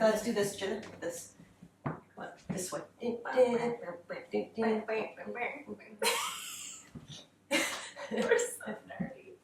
Let's do this, Jenna. This. What? This way. We're so nerdy.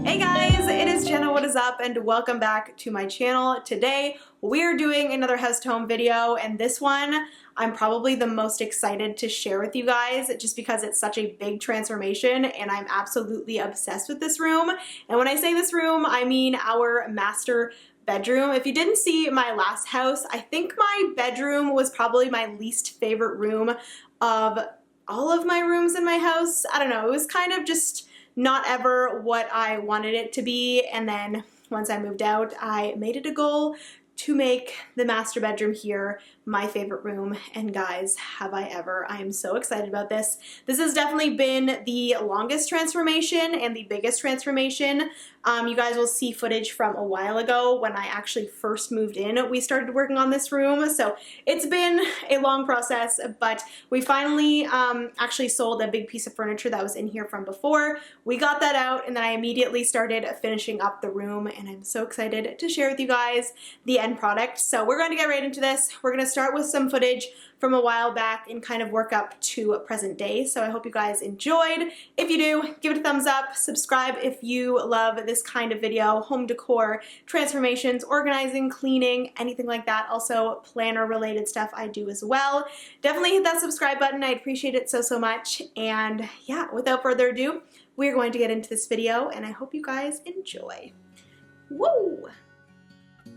Hey guys, it is Jenna, what is up, and welcome back to my channel. Today we're doing another house to home video, and this one I'm probably the most excited to share with you guys just because it's such a big transformation and I'm absolutely obsessed with this room. And when I say this room, I mean our master bedroom. If you didn't see my last house, I think my bedroom was probably my least favorite room of all of my rooms in my house. I don't know, it was kind of just not ever what I wanted it to be, and then once I moved out, I made it a goal to make the master bedroom here my favorite room, and guys, have I ever. I am so excited about this. This has definitely been the longest transformation and the biggest transformation. You guys will see footage from a while ago when I actually first moved in. We started working on this room, so it's been a long process, but we finally actually sold a big piece of furniture that was in here from before. We got that out, and then I immediately started finishing up the room, and I'm so excited to share with you guys the end product. So we're going to get right into this. We're going to start with some footage from a while back and kind of work up to present day. So I hope you guys enjoyed. If you do, give it a thumbs up, subscribe if you love this kind of video, home decor, transformations, organizing, cleaning, anything like that. Also planner related stuff I do as well. Definitely hit that subscribe button. I'd appreciate it so much. And yeah, without further ado, we're going to get into this video and I hope you guys enjoy. Woo!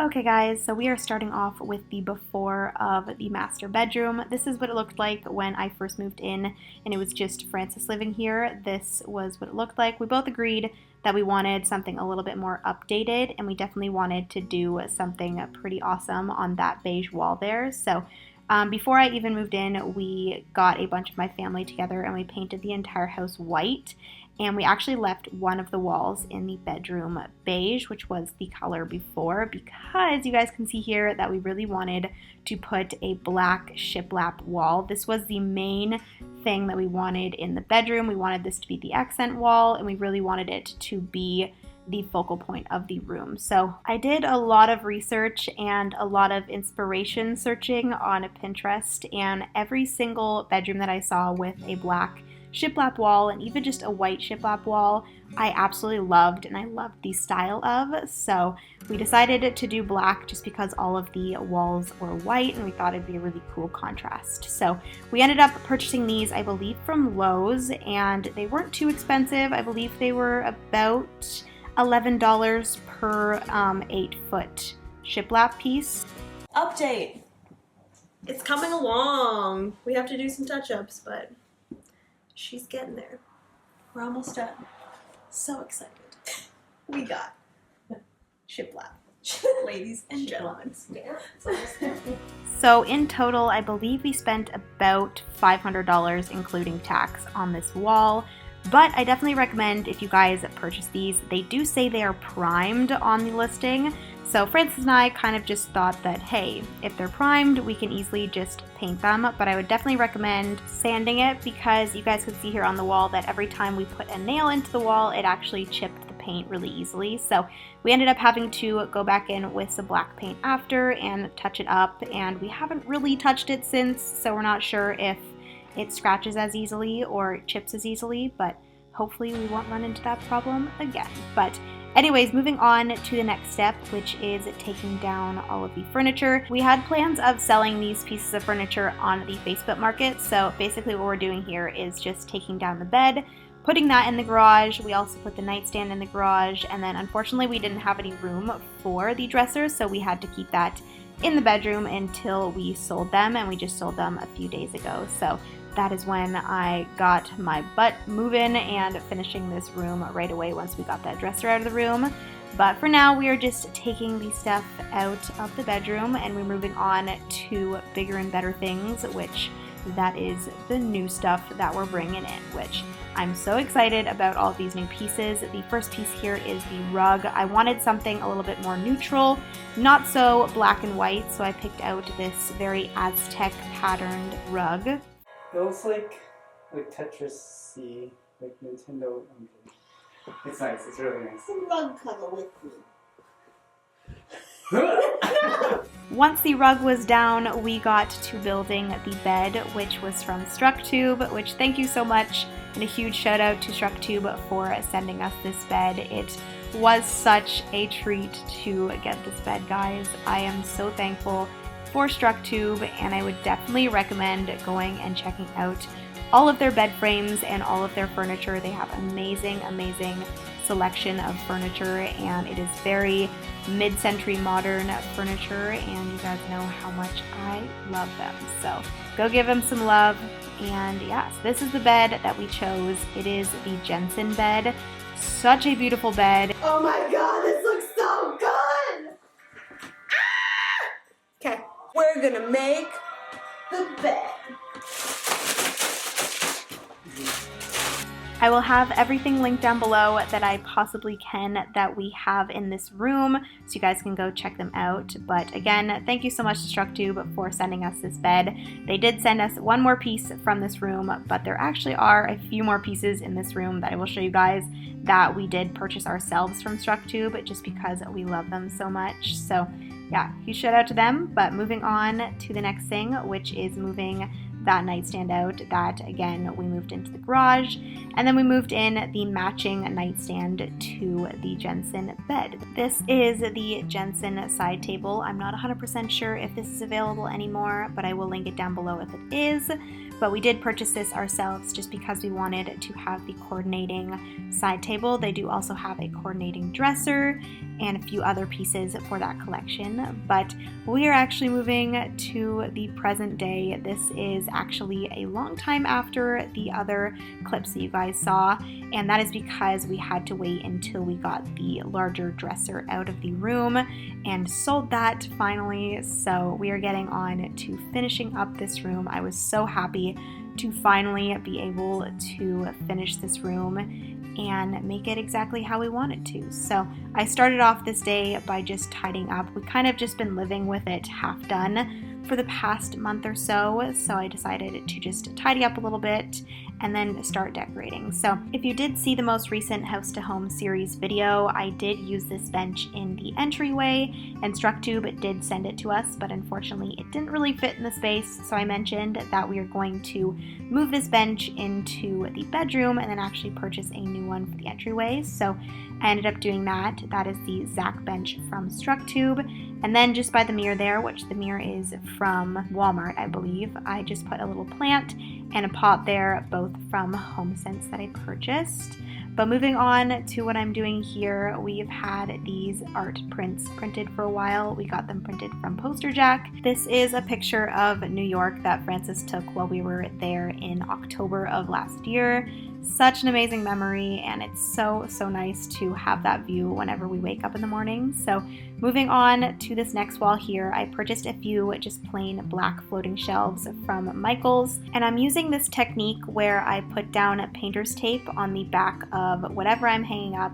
Okay guys, so we are starting off with the before of the master bedroom. This is what it looked like when I first moved in and it was just Francis living here. This was what it looked like. We both agreed that we wanted something a little bit more updated, and we definitely wanted to do something pretty awesome on that beige wall there. So before I even moved in, we got a bunch of my family together and we painted the entire house white. And we actually left one of the walls in the bedroom beige, which was the color before, because you guys can see here that we really wanted to put a black shiplap wall. This was the main thing that we wanted in the bedroom. We wanted this to be the accent wall, and we really wanted it to be the focal point of the room. So I did a lot of research and a lot of inspiration searching on Pinterest, and every single bedroom that I saw with a black shiplap wall and even just a white shiplap wall I absolutely loved, and I loved the style of. So we decided to do black just because all of the walls were white and we thought it'd be a really cool contrast. So we ended up purchasing these, I believe, from Lowe's, and they weren't too expensive. I believe they were about $11 per 8-foot shiplap piece. Update! It's coming along. We have to do some touch-ups, but she's getting there. We're almost done. So excited. We got shiplap. Ladies and gentlemen. So in total, I believe we spent about $500 including tax on this wall. But I definitely recommend if you guys purchase these. They do say they are primed on the listing. So Francis and I kind of just thought that, hey, if they're primed, we can easily just paint them. But I would definitely recommend sanding it, because you guys can see here on the wall that every time we put a nail into the wall, it actually chipped the paint really easily. So we ended up having to go back in with some black paint after and touch it up. And we haven't really touched it since, so we're not sure if it scratches as easily or chips as easily, but hopefully we won't run into that problem again. But anyways, moving on to the next step, which is taking down all of the furniture. We had plans of selling these pieces of furniture on the Facebook market, so basically what we're doing here is just taking down the bed, putting that in the garage. We also put the nightstand in the garage, and then unfortunately we didn't have any room for the dressers, so we had to keep that in the bedroom until we sold them, and we just sold them a few days ago. So that is when I got my butt moving and finishing this room right away once we got that dresser out of the room. But for now, we are just taking the stuff out of the bedroom and we're moving on to bigger and better things, which that is the new stuff that we're bringing in, which I'm so excited about all of these new pieces. The first piece here is the rug. I wanted something a little bit more neutral, not so black and white, so I picked out this very Aztec patterned rug. It looks like Tetris C, like Nintendo. It's nice. It's really nice. Some rug cuddle with me. Once the rug was down, we got to building the bed, which was from Structube, which thank you so much, and a huge shout out to Structube for sending us this bed. It was such a treat to get this bed, guys. I am so thankful for Structube, and I would definitely recommend going and checking out all of their bed frames and all of their furniture. They have amazing selection of furniture, and it is very mid-century modern furniture, and you guys know how much I love them. So go give them some love. And yes, this is the bed that we chose. It is the Jensen bed. Such a beautiful bed. Oh my god, this looks so good! Okay, we're gonna make the bed. I will have everything linked down below that I possibly can that we have in this room, so you guys can go check them out. But again, thank you so much to Structube for sending us this bed. They did send us one more piece from this room, but there actually are a few more pieces in this room that I will show you guys that we did purchase ourselves from Structube just because we love them so much. So yeah, huge shout out to them. But moving on to the next thing, which is moving that nightstand out. That again, we moved into the garage, and then we moved in the matching nightstand to the Jensen bed. This is the Jensen side table. I'm not 100% sure if this is available anymore, but I will link it down below if it is. But we did purchase this ourselves just because we wanted to have the coordinating side table. They do also have a coordinating dresser and a few other pieces for that collection. But we are actually moving to the present day. This is actually a long time after the other clips that you guys saw, and that is because we had to wait until we got the larger dresser out of the room and sold that finally. So we are getting on to finishing up this room. I was so happy to finally be able to finish this room and make it exactly how we wanted to. So I started off this day by just tidying up. We kind of just been living with it half done for the past month or so, so I decided to just tidy up a little bit and then start decorating. So if you did see the most recent House to Home series video, I did use this bench in the entryway, and Structube did send it to us, but unfortunately it didn't really fit in the space, so I mentioned that we are going to move this bench into the bedroom and then actually purchase a new one for the entryway. So I ended up doing that. That is the Zach bench from Structube. And then just by the mirror there, which the mirror is from Walmart, I believe, I just put a little plant and a pot there, both from Homesense that I purchased. But moving on to what I'm doing here, we've had these art prints printed for a while. We got them printed from Poster Jack. This is a picture of New York that Francis took while we were there in October of last year. Such an amazing memory, and it's so nice to have that view whenever we wake up in the morning. So moving on to this next wall here, I purchased a few just plain black floating shelves from Michael's, and I'm using this technique where I put down a painter's tape on the back of whatever I'm hanging up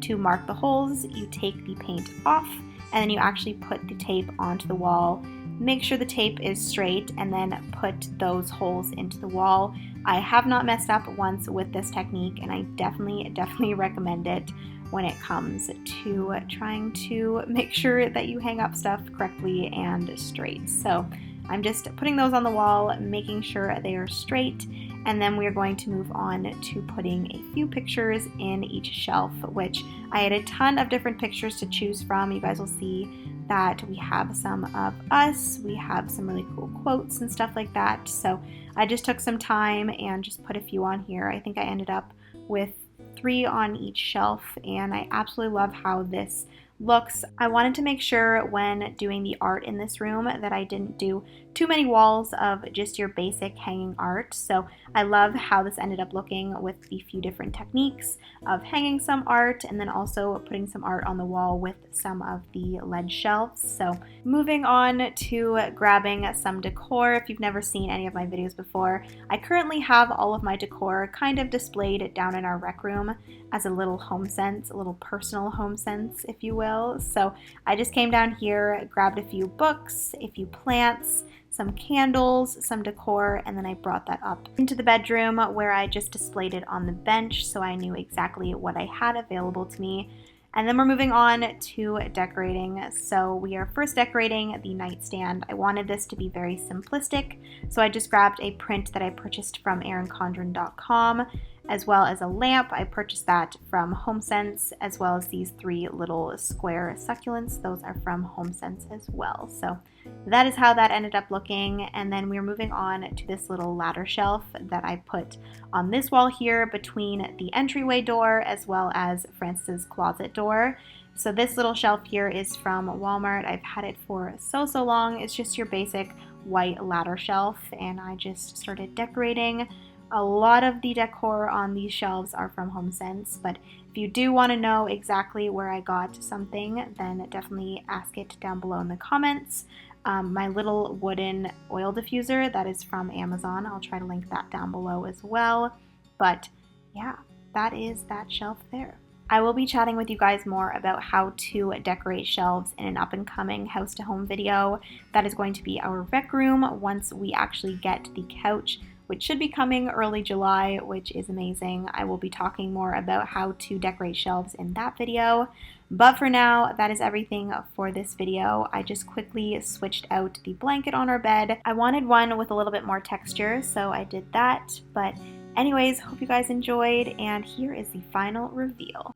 to mark the holes. You take the paint off, and then you actually put the tape onto the wall. Make sure the tape is straight, and then put those holes into the wall. I have not messed up once with this technique, and I definitely recommend it when it comes to trying to make sure that you hang up stuff correctly and straight. So I'm just putting those on the wall, making sure they are straight, and then we're going to move on to putting a few pictures in each shelf, which I had a ton of different pictures to choose from. You guys will see that we have some of us, we have some really cool quotes and stuff like that. So I just took some time and just put a few on here. I think I ended up with 3 on each shelf, and I absolutely love how this looks. I wanted to make sure when doing the art in this room that I didn't do too many walls of just your basic hanging art. So I love how this ended up looking with the few different techniques of hanging some art and then also putting some art on the wall with some of the lead shelves. So moving on to grabbing some decor. If you've never seen any of my videos before, I currently have all of my decor kind of displayed down in our rec room as a little Homesense, a little personal Homesense, if you will. will. So I just came down here, grabbed a few books, a few plants, some candles, some decor, and then I brought that up into the bedroom where I just displayed it on the bench so I knew exactly what I had available to me. And then we're moving on to decorating. So we are first decorating the nightstand. I wanted this to be very simplistic, so I just grabbed a print that I purchased from Condren.com, as well as a lamp. I purchased that from Homesense, as well as these 3 little square succulents. Those are from Homesense as well. So that is how that ended up looking. And then we're moving on to this little ladder shelf that I put on this wall here between the entryway door as well as Francis's closet door. So this little shelf here is from Walmart. I've had it for so long. It's just your basic white ladder shelf, and I just started decorating. A lot of the decor on these shelves are from Homesense, but if you do want to know exactly where I got something, then definitely ask it down below in the comments. My little wooden oil diffuser, that is from Amazon. I'll try to link that down below as well. But yeah, that is that shelf there. I will be chatting with you guys more about how to decorate shelves in an up-and-coming house-to-home video. That is going to be our rec room once we actually get the couch, which should be coming early July, which is amazing. I will be talking more about how to decorate shelves in that video. But for now, that is everything for this video. I just quickly switched out the blanket on our bed. I wanted one with a little bit more texture, so I did that. But anyways, hope you guys enjoyed, and here is the final reveal.